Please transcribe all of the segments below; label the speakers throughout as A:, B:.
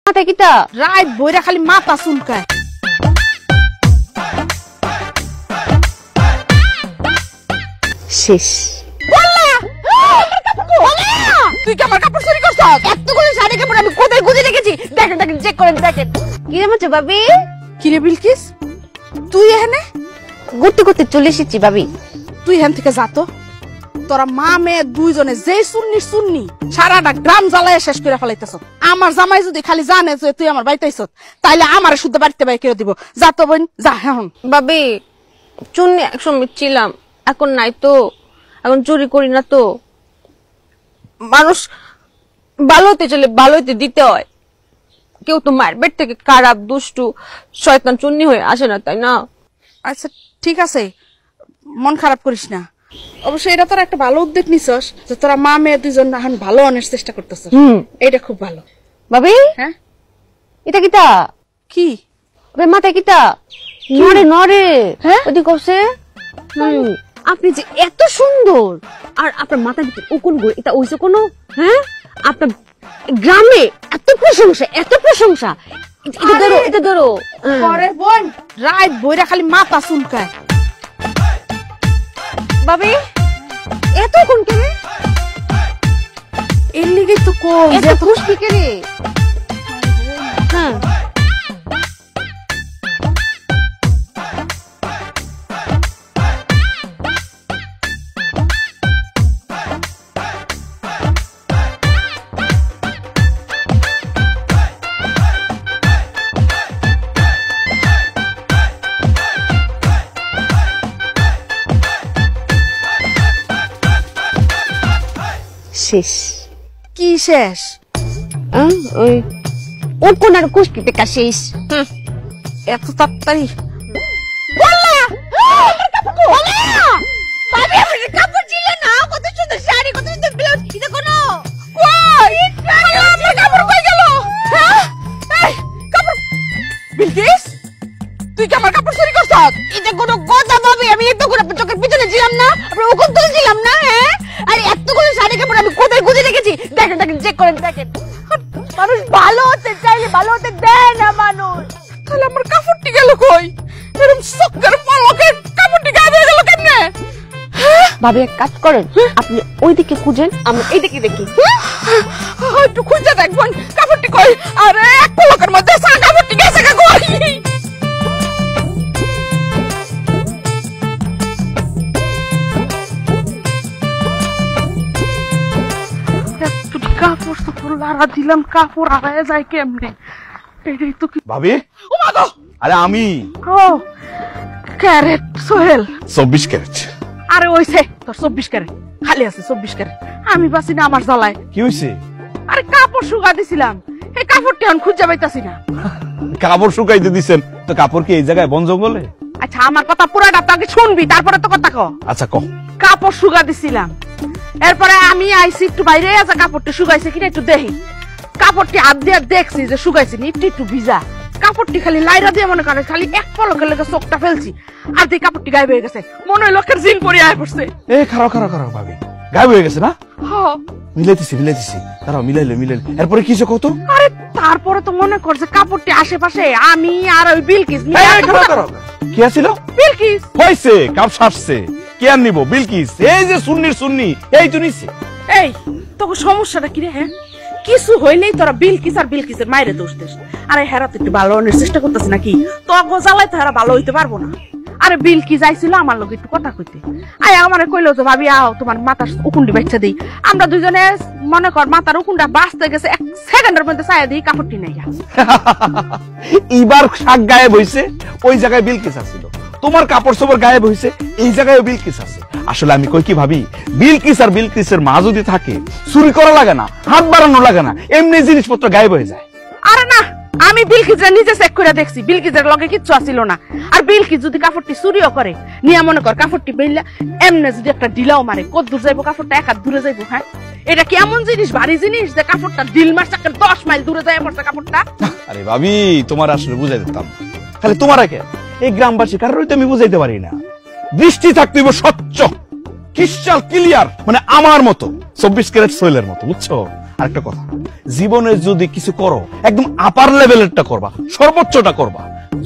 A: মাথা কিটা
B: রাত বইরা খালি মাথা চুলকায়।
A: শেষ।
B: তুই কি আমার কাপড় চুরি করছ? এতগুলো শাড়ি কাপড় আমি কোথায় গুজে রেখেছি? দেখেন দেখেন, চেক করেন দেখেন।
A: কি রে মাছ ভাবি?
B: কি রে বিলকিস, তুই এখানে?
A: ঘুরতে ঘুরতে চলে এসেছি ভাবি।
B: তুই এখান থেকে যা তো। তোরা মা মেয়ে দুইজনে যে সুন্নি সুন্নি সারাটা গ্রাম জ্বালায় শেষ করে ফেলাইতেছ। আমার জামাই যদি খালি জানে যে তুই আমার বাড়িতে আইছ, তাইলে আমার শুদ্ধ বাড়িতে বাই কেউ দিব। যা তো বোন যা। এখন
A: ভাবি চুন্নি একসময় ছিলাম, এখন নাই তো, এখন চুরি করি না তো। মানুষ ভালো হতে চলে ভালো হতে দিতে হয়। কেউ তো মায়ের পেট থেকে খারাপ দুষ্টু শয়তান চুন্নি হয়ে আসে না, তাই না?
B: আচ্ছা ঠিক আছে, মন খারাপ করিস না। অবশ্যই এটা তোরা একটা ভালো উদ্যোগ নিছস যে তোরা মা মেয়ে দুইজন এখন ভালো অনেক চেষ্টা করতেছস। এটা খুব ভালো।
A: ভাবি
B: হ্যাঁ
A: এটা কিটা?
B: কি
A: মাথায় কিটা নড়ে নড়ে?
B: হ্যাঁ
A: ওদি কইছে আপনি যে এত সুন্দর আর আপনার মাথার ভিতরে উকুন গো, এটা হইছে কোনো? হ্যাঁ আপনার গ্রামে এত প্রশংসা এত প্রশংসা। এটা ধরো এটা ধরো।
B: পরে বোন রাত বইরা খালি মাথা চুলকায়।
A: ভাবি এত কোন কে রে?
B: এর লিগে তো কই
A: এত খুশকি কে রে? হ্যাঁ শেষ।
B: কি শেষ?
A: ওই ওর কোন আর খুশকি টেকা শেষ।
B: এত তাড়াতাড়ি
A: কাপড় ছিল না, কত সুন্দর শাড়ি, কত সুন্দর ব্লাউজ, এটা কোনো
B: কাপড় কই গেল? বিলকিস, তুই কি আমার কাপড় চুরি করছ?
A: এটা কোনো কথা ভাবি? আমি এত করে চোখের পিছনে ছিলাম না, আপনার ওখান তুলছিলাম না? হ্যাঁ আরে এতগুলো শাড়ি কাপড় আমি কোথায় গুজে রেখেছি? দেখেন দেখেন, চেক করেন দেখেন। মানুষ ভালো হতে চাইলে ভালো হতে দেয় না মানুষ।
B: তাহলে আমার কাপড়টি গেল কই? এরকম চক্কর পলকে কাপড়টি গায়েব হয়ে গেল কেমনে?
A: ভাবি এক কাজ করেন, আপনি ওইদিকে খুঁজেন, আমরা এইদিকে দেখি।
B: একটু খুঁজে দেখবেন কাপড়টি কই। আরে এক পলকের মধ্যে কাপড়টি গেছে কই? কাপড় তো লারা দিলাম, কাপড় আড়ায় যায় কেমনে? এটাই তো কি
C: ভাবি?
B: ও মা গো!
C: আরে আমি
B: ও ক্যারেট সোহেল।
C: 24 ক্যারেট।
B: আরে ওইছে তোর 24 ক্যারেট খালি আছে 24 ক্যারেট। আমি বাসি না আমার জ্বালায়।
C: কি হইছে?
B: আরে কাপড় শুকা দিছিলাম, এই কাপড়টি এখন খুঁজে পাইতাছি না।
C: কাপড় শুকাইতে দিছেন তো কাপড় কি এই জায়গায় বন জঙ্গলে?
B: আচ্ছা আমার কথা পুরাটা তো আগে শুনবি, তারপরে তো কথা কও।
C: আচ্ছা কও।
B: কাপড় শুকা দিছিলাম, এরপরে আমি আইছি একটু বাইরে আছে, কাপড়টি শুকাইছে কিনা একটু দেখি। কাপড়টি হাত দিয়ে দেখছি যে শুকাইছে নি, একটু একটু ভিজা। কাপড়টি খালি লাইরা দিয়ে মনে করে খালি এক পলকের লেগে চোখটা ফেলছি, আর দিয়ে কাপড়টি গায়েব হয়ে গেছে। মনে হয় লোকের জিন পরে আয় পড়ছে।
C: এ খারাপ খারাপ খারাপ ভাবি, গায়েব হয়ে গেছে না?
B: হ্যাঁ
C: মিলাইতেছি তারা মিলাইলে এরপরে কি কত?
B: আরে তারপরে তো মনে করছে কাপড়টি আশেপাশে আমি আর ওই বিলকিস
C: কি আছিল?
B: বিলকিস
C: হইছে কাপ সারছে, কে আর নিব? বিলকিস এই যে সুন্নির সুন্নি এই তো নিছে।
B: এই তোকে সমস্যাটা কি রে? হ্যাঁ কিছু হইলেই তোরা বিলকিস আর বিলকিসের মায়ের দোষ দিস। আরে হেরা তো একটু ভালো হওয়ার চেষ্টা করতেছে নাকি? তো জ্বালাই তো হেরা ভালো হইতে পারবো না। আরে বিলকিস আইছিল আমার লোক একটু কথা কইতে, আয় আমার কইলো যে ভাবি আও তোমার মাথার উকুন্ডি বাচ্চা দিই। আমরা দুজনে মনে কর মাথার উকুন্ডা বাঁচতে গেছে, 1 সেকেন্ডের মধ্যে ছায়া দিই কাপড়টি নাই।
C: এবার শাক গায়েব হইছে, ওই জায়গায় বিলকিস আছিল। তোমার কাপড় চোপড় গায়েব হইছে, এই জায়গায় বিলকিস আছে। আসলে আমি কই কি ভাবি, বিলকিস আর বিলকিসের মা যদি থাকে চুরি করা লাগে না, হাত বাড়ানো লাগে না, এমনি জিনিসপত্র গায়েব হয়ে যায়।
B: আরে না, আমি বিলকিসের নিজে চেক করে দেখছি, বিলকিসের লগে কিচ্ছু আসিল না। আর বিলকিস যদি কাপড়টি চুরিও করে নিয়ে মনে কর কাপড়টি বেললা এমনি যদি একটা ঢিলাও মারে, কত দূর যাইবো কাপড়টা? 1 হাত দূরে যাইবো। হ্যাঁ এটা কি এমন জিনিস, ভারী জিনিস যে কাপড়টা ঢিল মারছে 10 মাইল দূরে যায় পড়ছে কাপড়টা?
C: আরে ভাবি তোমার আসলে বুঝাই দিতাম, খালি তোমার আগে এই গ্রামবাসী কারোর তো আমি বুঝাইতে পারি না। দৃষ্টি থাকতে স্বচ্ছ ক্রিস্টাল ক্লিয়ার, মানে আমার মতো 24 ক্যারেট সোয়েলের মতো, বুঝছো? আরেকটা কথা, জীবনে যদি কিছু করো একদম আপার লেভেলেরটা করবা, সর্বোচ্চটা করবা।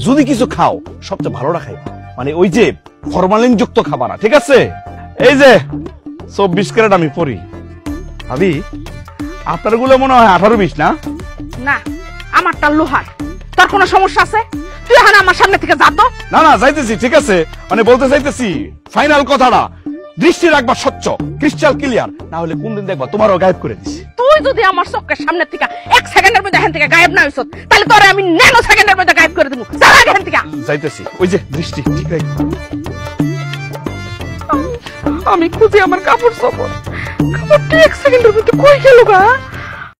C: যদি কিছু খাও সবচেয়ে ভালোটা খাইবা, মানে ওই যে ফরমালিন যুক্ত খাবার না, ঠিক আছে? এই যে 24 ক্যারেট আমি পরি ভাবি, আপনার গুলো মনে হয় 18-20 না?
B: না, আমারটা লোহার। তোর কোনো সমস্যা আছে? তুই এখন আমার সামনে থেকে যা তো।
C: না না যাইতেছি, ঠিক আছে, মানে বলতে চাইতেছি ফাইনাল কথাটা, দৃষ্টি রাখবা স্বচ্ছ ক্রিস্টাল ক্লিয়ার, না হলে কোনদিন দেখবা তোমারও গায়েব করে দিছি।
B: তুই যদি আমার চোখের সামনে থেকে 1 সেকেন্ডের মধ্যে এখান থেকে গায়েব না হইছত, তাহলে তোরে আমি ন্যানো সেকেন্ডের মধ্যে গায়েব করে দেবো। যা এখান থেকে।
C: যাইতেছি, ওই যে দৃষ্টি ঠিক রাখবা।
B: আমি খুঁজি আমার কাপড় চোপড়, কাপড়টা 1 সেকেন্ডের মধ্যে কই গেল গা?